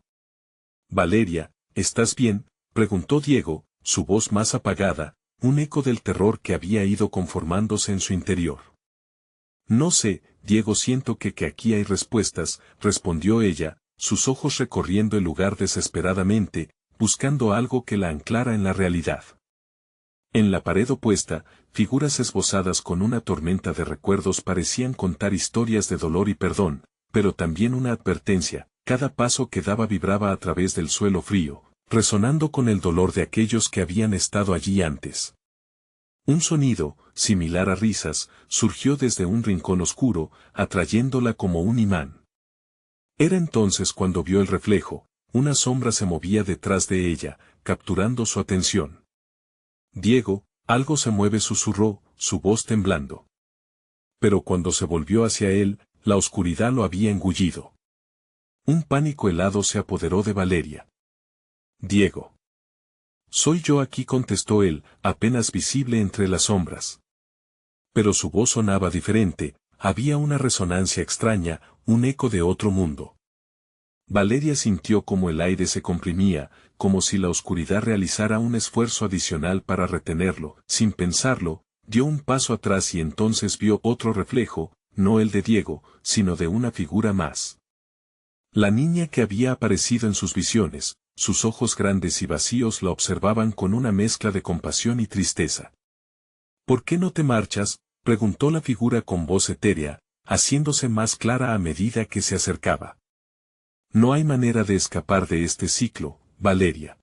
Speaker 1: «Valeria, ¿estás bien?», preguntó Diego, su voz más apagada, un eco del terror que había ido conformándose en su interior. «No sé, Diego, siento que aquí hay respuestas», respondió ella, sus ojos recorriendo el lugar desesperadamente, buscando algo que la anclara en la realidad. En la pared opuesta, figuras esbozadas con una tormenta de recuerdos parecían contar historias de dolor y perdón, pero también una advertencia. Cada paso que daba vibraba a través del suelo frío, resonando con el dolor de aquellos que habían estado allí antes. Un sonido, similar a risas, surgió desde un rincón oscuro, atrayéndola como un imán. Era entonces cuando vio el reflejo, una sombra se movía detrás de ella, capturando su atención. «Diego, algo se mueve», susurró, su voz temblando. Pero cuando se volvió hacia él, la oscuridad lo había engullido. Un pánico helado se apoderó de Valeria. «Diego». «Soy yo aquí», contestó él, apenas visible entre las sombras. Pero su voz sonaba diferente, había una resonancia extraña, un eco de otro mundo. Valeria sintió como el aire se comprimía, como si la oscuridad realizara un esfuerzo adicional para retenerlo. Sin pensarlo, dio un paso atrás y entonces vio otro reflejo, no el de Diego, sino de una figura más. La niña que había aparecido en sus visiones, sus ojos grandes y vacíos la observaban con una mezcla de compasión y tristeza. «¿Por qué no te marchas?», preguntó la figura con voz etérea, haciéndose más clara a medida que se acercaba. «No hay manera de escapar de este ciclo, Valeria.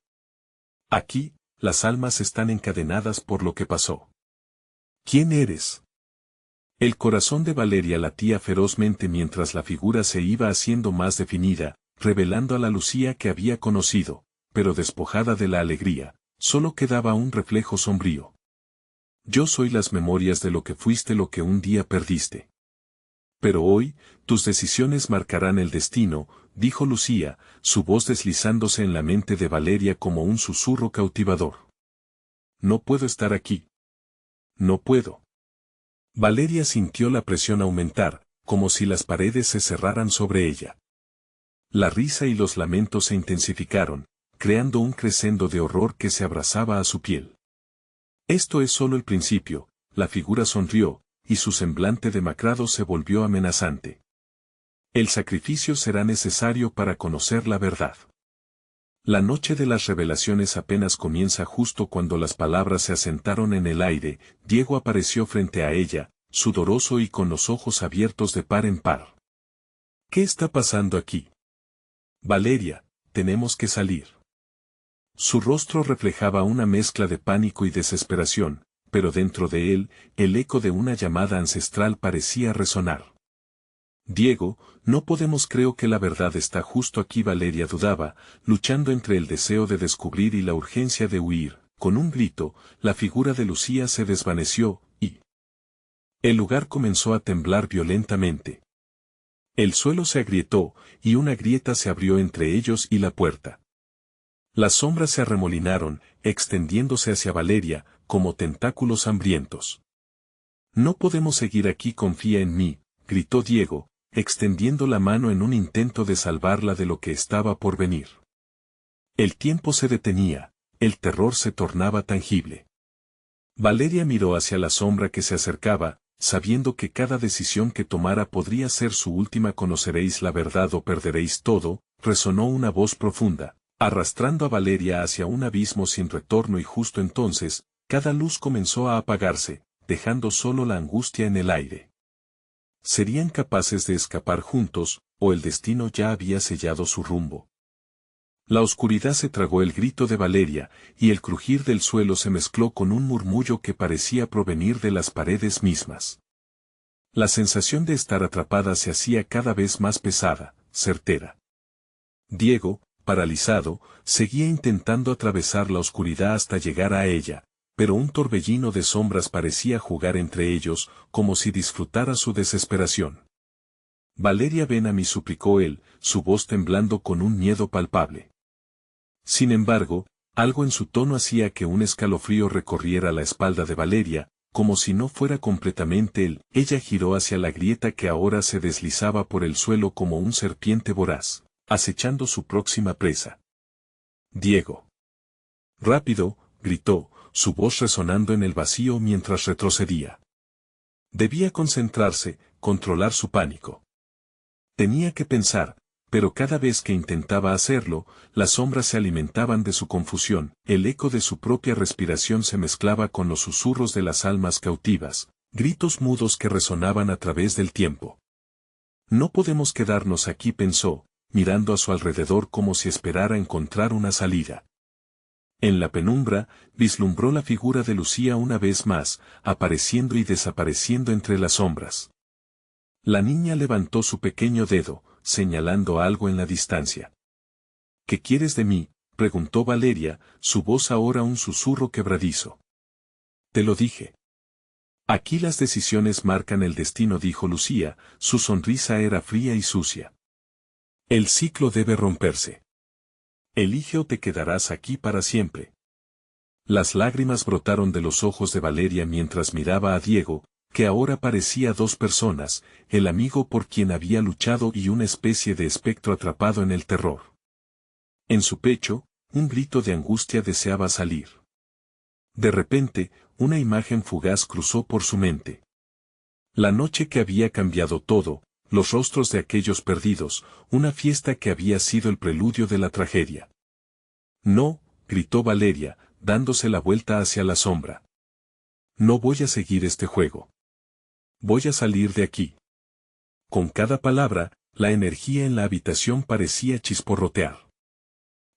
Speaker 1: Aquí, las almas están encadenadas por lo que pasó». «¿Quién eres?». El corazón de Valeria latía ferozmente mientras la figura se iba haciendo más definida, revelando a la Lucía que había conocido, pero despojada de la alegría, solo quedaba un reflejo sombrío. «Yo soy las memorias de lo que fuiste, lo que un día perdiste. Pero hoy, tus decisiones marcarán el destino», dijo Lucía, su voz deslizándose en la mente de Valeria como un susurro cautivador. «No puedo estar aquí. No puedo». Valeria sintió la presión aumentar, como si las paredes se cerraran sobre ella. La risa y los lamentos se intensificaron, creando un crescendo de horror que se abrazaba a su piel. «Esto es solo el principio», la figura sonrió, y su semblante demacrado se volvió amenazante. «El sacrificio será necesario para conocer la verdad». La noche de las revelaciones apenas comienza. Justo cuando las palabras se asentaron en el aire, Diego apareció frente a ella, sudoroso y con los ojos abiertos de par en par. «¿Qué está pasando aquí?». «Valeria, tenemos que salir». Su rostro reflejaba una mezcla de pánico y desesperación, pero dentro de él, el eco de una llamada ancestral parecía resonar. «Diego, no podemos, creo que la verdad está justo aquí». Valeria dudaba, luchando entre el deseo de descubrir y la urgencia de huir. Con un grito, la figura de Lucía se desvaneció, y el lugar comenzó a temblar violentamente. El suelo se agrietó, y una grieta se abrió entre ellos y la puerta. Las sombras se arremolinaron, extendiéndose hacia Valeria, como tentáculos hambrientos. «No podemos seguir aquí, confía en mí», gritó Diego, extendiendo la mano en un intento de salvarla de lo que estaba por venir. El tiempo se detenía, el terror se tornaba tangible. Valeria miró hacia la sombra que se acercaba, sabiendo que cada decisión que tomara podría ser su última. «Conoceréis la verdad o perderéis todo», resonó una voz profunda, arrastrando a Valeria hacia un abismo sin retorno, y justo entonces, cada luz comenzó a apagarse, dejando solo la angustia en el aire. ¿Serían capaces de escapar juntos, o el destino ya había sellado su rumbo? La oscuridad se tragó el grito de Valeria, y el crujir del suelo se mezcló con un murmullo que parecía provenir de las paredes mismas. La sensación de estar atrapada se hacía cada vez más pesada, certera. Diego, paralizado, seguía intentando atravesar la oscuridad hasta llegar a ella, pero un torbellino de sombras parecía jugar entre ellos, como si disfrutara su desesperación. Valeria, ven a mí, suplicó él, su voz temblando con un miedo palpable. Sin embargo, algo en su tono hacía que un escalofrío recorriera la espalda de Valeria, como si no fuera completamente él. Ella giró hacia la grieta que ahora se deslizaba por el suelo como un serpiente voraz, acechando su próxima presa. Diego. Rápido, gritó, su voz resonando en el vacío mientras retrocedía. Debía concentrarse, controlar su pánico. Tenía que pensar, pero cada vez que intentaba hacerlo, las sombras se alimentaban de su confusión, el eco de su propia respiración se mezclaba con los susurros de las almas cautivas, gritos mudos que resonaban a través del tiempo. No podemos quedarnos aquí, pensó, mirando a su alrededor como si esperara encontrar una salida. En la penumbra, vislumbró la figura de Lucía una vez más, apareciendo y desapareciendo entre las sombras. La niña levantó su pequeño dedo, señalando algo en la distancia. ¿Qué quieres de mí?, preguntó Valeria, su voz ahora un susurro quebradizo. Te lo dije. Aquí las decisiones marcan el destino, dijo Lucía, su sonrisa era fría y sucia. El ciclo debe romperse. Elige o te quedarás aquí para siempre. Las lágrimas brotaron de los ojos de Valeria mientras miraba a Diego, que ahora parecía dos personas, el amigo por quien había luchado y una especie de espectro atrapado en el terror. En su pecho, un grito de angustia deseaba salir. De repente, una imagen fugaz cruzó por su mente. La noche que había cambiado todo, los rostros de aquellos perdidos, una fiesta que había sido el preludio de la tragedia. No, gritó Valeria, dándose la vuelta hacia la sombra. No voy a seguir este juego. Voy a salir de aquí. Con cada palabra, la energía en la habitación parecía chisporrotear.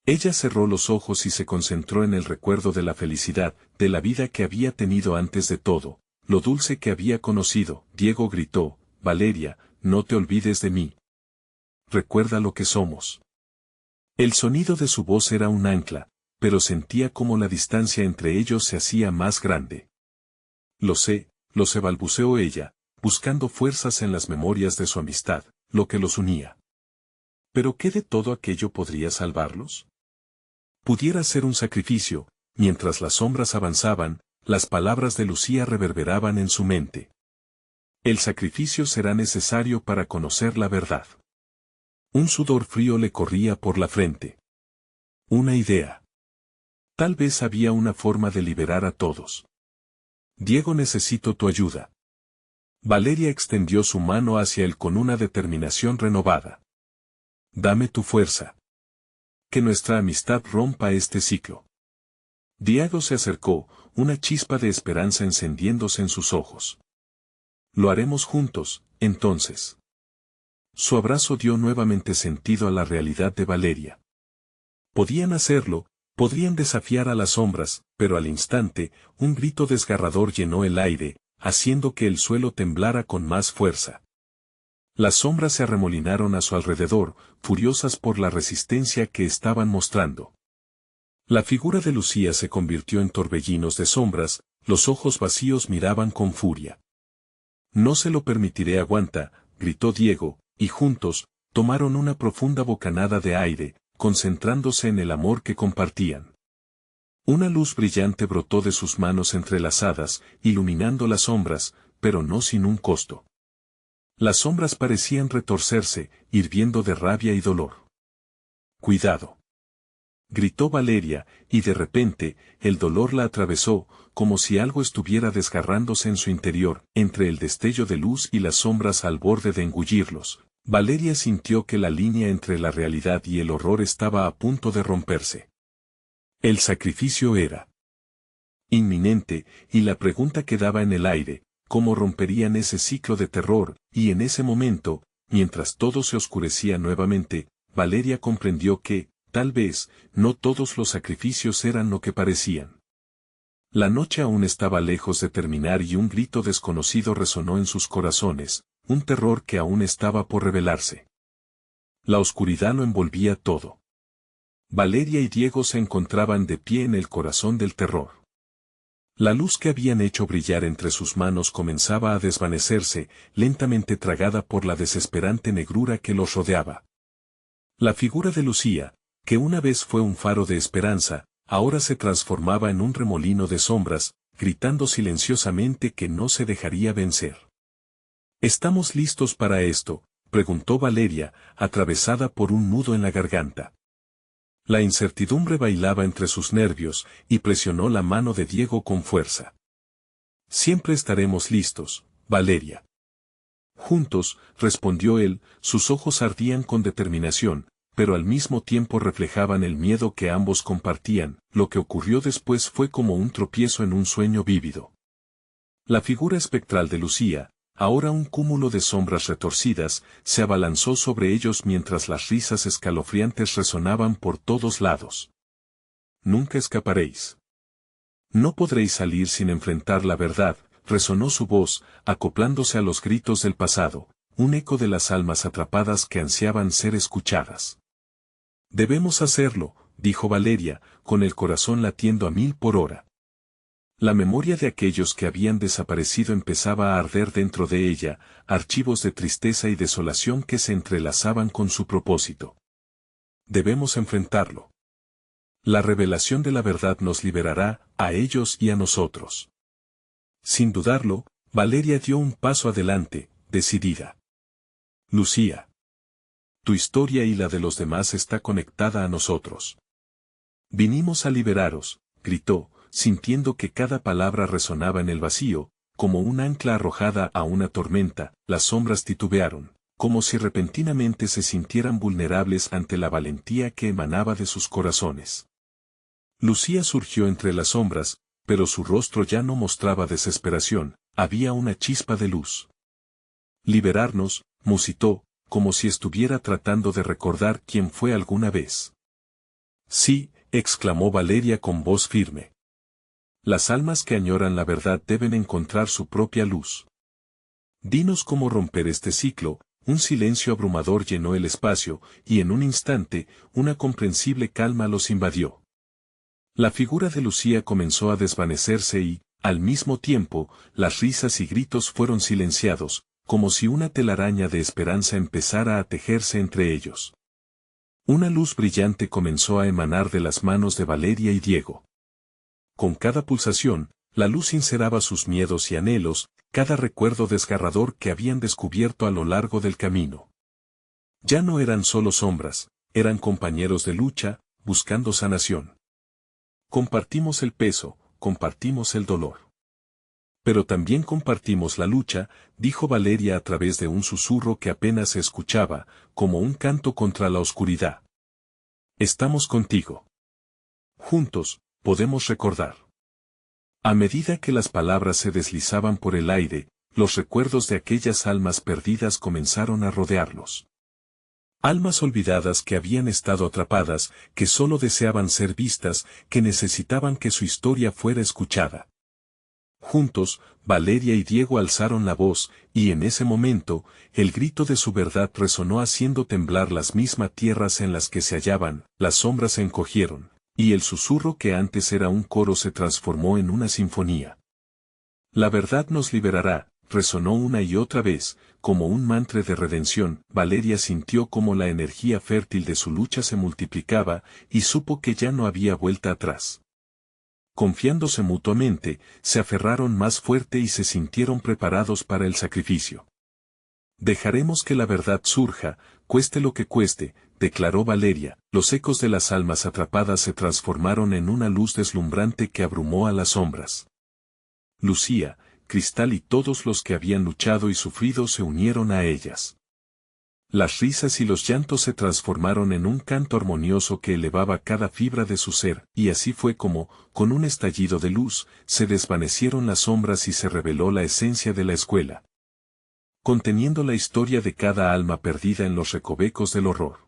Speaker 1: Ella cerró los ojos y se concentró en el recuerdo de la felicidad, de la vida que había tenido antes de todo, lo dulce que había conocido. Diego gritó, Valeria, no te olvides de mí. Recuerda lo que somos. El sonido de su voz era un ancla, pero sentía como la distancia entre ellos se hacía más grande. Lo sé, balbuceó ella, buscando fuerzas en las memorias de su amistad, lo que los unía. ¿Pero qué de todo aquello podría salvarlos? Pudiera ser un sacrificio. Mientras las sombras avanzaban, las palabras de Lucía reverberaban en su mente. El sacrificio será necesario para conocer la verdad. Un sudor frío le corría por la frente. Una idea. Tal vez había una forma de liberar a todos. Diego, necesito tu ayuda. Valeria extendió su mano hacia él con una determinación renovada. Dame tu fuerza. Que nuestra amistad rompa este ciclo. Diego se acercó, una chispa de esperanza encendiéndose en sus ojos. Lo haremos juntos, entonces. Su abrazo dio nuevamente sentido a la realidad de Valeria. Podían hacerlo, podrían desafiar a las sombras, pero al instante, un grito desgarrador llenó el aire, haciendo que el suelo temblara con más fuerza. Las sombras se arremolinaron a su alrededor, furiosas por la resistencia que estaban mostrando. La figura de Lucía se convirtió en torbellinos de sombras, los ojos vacíos miraban con furia. No se lo permitiré, aguanta, gritó Diego, y juntos, tomaron una profunda bocanada de aire, concentrándose en el amor que compartían. Una luz brillante brotó de sus manos entrelazadas, iluminando las sombras, pero no sin un costo. Las sombras parecían retorcerse, hirviendo de rabia y dolor. ¡Cuidado!, gritó Valeria, y de repente, el dolor la atravesó, como si algo estuviera desgarrándose en su interior, entre el destello de luz y las sombras al borde de engullirlos. Valeria sintió que la línea entre la realidad y el horror estaba a punto de romperse. El sacrificio era inminente, y la pregunta quedaba en el aire: cómo romperían ese ciclo de terror, y en ese momento, mientras todo se oscurecía nuevamente, Valeria comprendió que, tal vez, no todos los sacrificios eran lo que parecían. La noche aún estaba lejos de terminar y un grito desconocido resonó en sus corazones, un terror que aún estaba por revelarse. La oscuridad lo envolvía todo. Valeria y Diego se encontraban de pie en el corazón del terror. La luz que habían hecho brillar entre sus manos comenzaba a desvanecerse, lentamente tragada por la desesperante negrura que los rodeaba. La figura de Lucía, que una vez fue un faro de esperanza, ahora se transformaba en un remolino de sombras, gritando silenciosamente que no se dejaría vencer. ¿Estamos listos para esto?, preguntó Valeria, atravesada por un nudo en la garganta. La incertidumbre bailaba entre sus nervios, y presionó la mano de Diego con fuerza. Siempre estaremos listos, Valeria. Juntos, respondió él, sus ojos ardían con determinación, pero al mismo tiempo reflejaban el miedo que ambos compartían. Lo que ocurrió después fue como un tropiezo en un sueño vívido. La figura espectral de Lucía, ahora un cúmulo de sombras retorcidas, se abalanzó sobre ellos mientras las risas escalofriantes resonaban por todos lados. Nunca escaparéis. No podréis salir sin enfrentar la verdad, resonó su voz, acoplándose a los gritos del pasado, un eco de las almas atrapadas que ansiaban ser escuchadas. Debemos hacerlo, dijo Valeria, con el corazón latiendo a 1000 por hora. La memoria de aquellos que habían desaparecido empezaba a arder dentro de ella, archivos de tristeza y desolación que se entrelazaban con su propósito. Debemos enfrentarlo. La revelación de la verdad nos liberará, a ellos y a nosotros. Sin dudarlo, Valeria dio un paso adelante, decidida. Lucía. Tu historia y la de los demás está conectada a nosotros. Vinimos a liberaros, gritó, sintiendo que cada palabra resonaba en el vacío, como un ancla arrojada a una tormenta. Las sombras titubearon, como si repentinamente se sintieran vulnerables ante la valentía que emanaba de sus corazones. Lucía surgió entre las sombras, pero su rostro ya no mostraba desesperación, había una chispa de luz. Liberarnos, musitó, como si estuviera tratando de recordar quién fue alguna vez. Sí, exclamó Valeria con voz firme. Las almas que añoran la verdad deben encontrar su propia luz. Dinos cómo romper este ciclo. Un silencio abrumador llenó el espacio, y en un instante, una comprensible calma los invadió. La figura de Lucía comenzó a desvanecerse y, al mismo tiempo, las risas y gritos fueron silenciados, como si una telaraña de esperanza empezara a tejerse entre ellos. Una luz brillante comenzó a emanar de las manos de Valeria y Diego. Con cada pulsación, la luz sinceraba sus miedos y anhelos, cada recuerdo desgarrador que habían descubierto a lo largo del camino. Ya no eran solo sombras, eran compañeros de lucha, buscando sanación. Compartimos el peso, compartimos el dolor. Pero también compartimos la lucha, dijo Valeria a través de un susurro que apenas se escuchaba, como un canto contra la oscuridad. Estamos contigo. Juntos, podemos recordar. A medida que las palabras se deslizaban por el aire, los recuerdos de aquellas almas perdidas comenzaron a rodearlos. Almas olvidadas que habían estado atrapadas, que solo deseaban ser vistas, que necesitaban que su historia fuera escuchada. Juntos, Valeria y Diego alzaron la voz, y en ese momento, el grito de su verdad resonó haciendo temblar las mismas tierras en las que se hallaban, las sombras se encogieron, y el susurro que antes era un coro se transformó en una sinfonía. La verdad nos liberará, resonó una y otra vez, como un mantra de redención. Valeria sintió como la energía fértil de su lucha se multiplicaba, y supo que ya no había vuelta atrás. Confiándose mutuamente, se aferraron más fuerte y se sintieron preparados para el sacrificio. Dejaremos que la verdad surja, cueste lo que cueste, declaró Valeria. Los ecos de las almas atrapadas se transformaron en una luz deslumbrante que abrumó a las sombras. Lucía, Cristal y todos los que habían luchado y sufrido se unieron a ellas. Las risas y los llantos se transformaron en un canto armonioso que elevaba cada fibra de su ser, y así fue como, con un estallido de luz, se desvanecieron las sombras y se reveló la esencia de la escuela, conteniendo la historia de cada alma perdida en los recovecos del horror.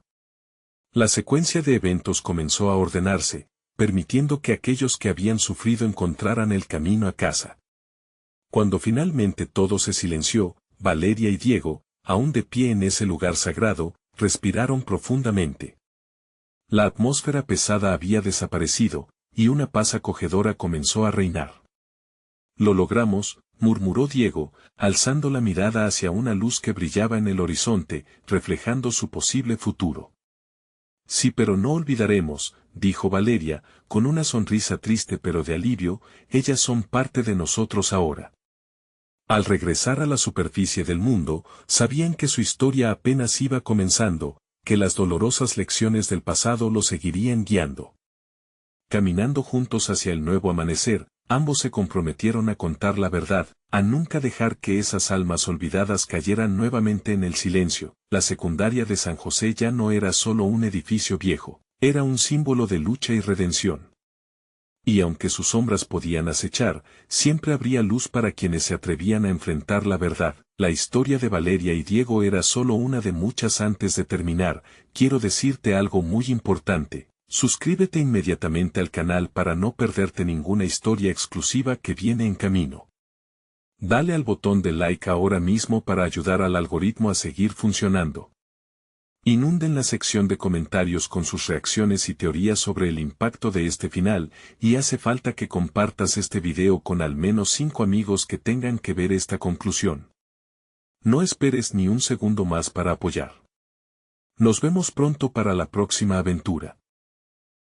Speaker 1: La secuencia de eventos comenzó a ordenarse, permitiendo que aquellos que habían sufrido encontraran el camino a casa. Cuando finalmente todo se silenció, Valeria y Diego, aún de pie en ese lugar sagrado, respiraron profundamente. La atmósfera pesada había desaparecido, y una paz acogedora comenzó a reinar. «Lo logramos», murmuró Diego, alzando la mirada hacia una luz que brillaba en el horizonte, reflejando su posible futuro. «Sí, pero no olvidaremos», dijo Valeria, con una sonrisa triste pero de alivio, «ellas son parte de nosotros ahora». Al regresar a la superficie del mundo, sabían que su historia apenas iba comenzando, que las dolorosas lecciones del pasado los seguirían guiando. Caminando juntos hacia el nuevo amanecer, ambos se comprometieron a contar la verdad, a nunca dejar que esas almas olvidadas cayeran nuevamente en el silencio. La secundaria de San José ya no era solo un edificio viejo, era un símbolo de lucha y redención. Y aunque sus sombras podían acechar, siempre habría luz para quienes se atrevían a enfrentar la verdad. La historia de Valeria y Diego era solo una de muchas. Antes de terminar, quiero decirte algo muy importante. Suscríbete inmediatamente al canal para no perderte ninguna historia exclusiva que viene en camino. Dale al botón de like ahora mismo para ayudar al algoritmo a seguir funcionando. Inunden la sección de comentarios con sus reacciones y teorías sobre el impacto de este final, y hace falta que compartas este video con al menos 5 amigos que tengan que ver esta conclusión. No esperes ni un segundo más para apoyar. Nos vemos pronto para la próxima aventura.